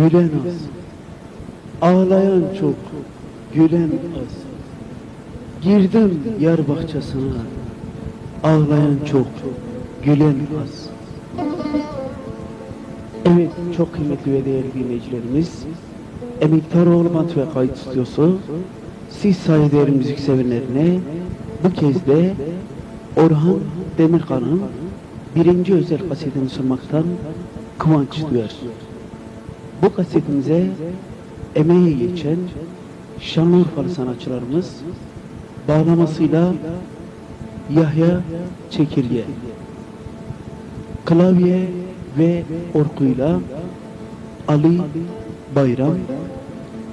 gülen az. Ağlayan çok, gülen az. Girdim yar bahçesine, ağlayan çok, gülen az. Evet, çok kıymetli ve değerli dinleyicilerimiz, Emektaroğlu Bant ve Kayıt Stüdyosu, siz saygıdeğer müzik severlerine bu kez de Orhan Demirkan'ın birinci özel kasetini sunmaktan kıvanç duyar. Bu kasetimize emeği geçen Şanlıurfalı sanatçılarımız bağlamasıyla Yahya Çekirge, klavye ve orkuyla Ali Bayram,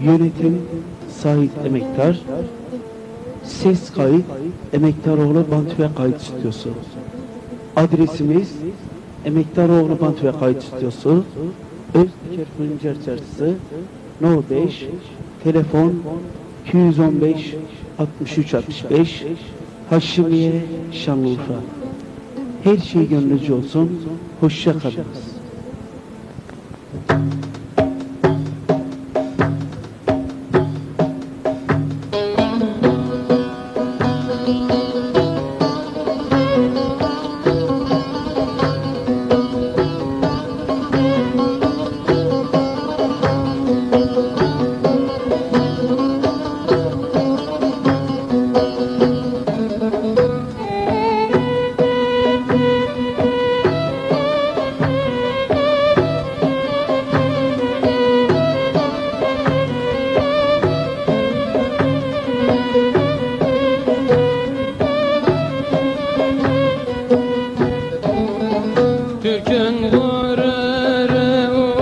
yönetim Sait Emektar, ses kayıt Emektaroğlu Bant ve Kayıt Stüdyosu. Adresimiz Emektaroğlu Bant ve Kayıt Stüdyosu, Özteker Fırıncar Çarşısı, No 5, telefon 215 63 65, Haşimiye, Şanlıurfa. Her şey gönlünüzce olsun, hoşça kalınız. Türk'ün gururu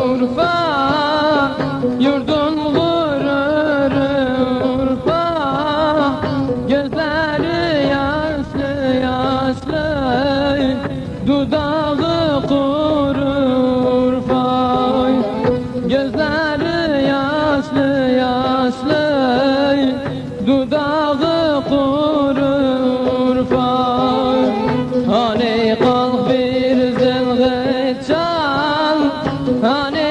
Urfa, yurdun gururu Urfa, gözleri yaşlı yaşlı, dudağı kuru Urfa, gözleri yaşlı yaşlı, dudağı kuru Urfa. Hani kalk bir zilgit çal, hani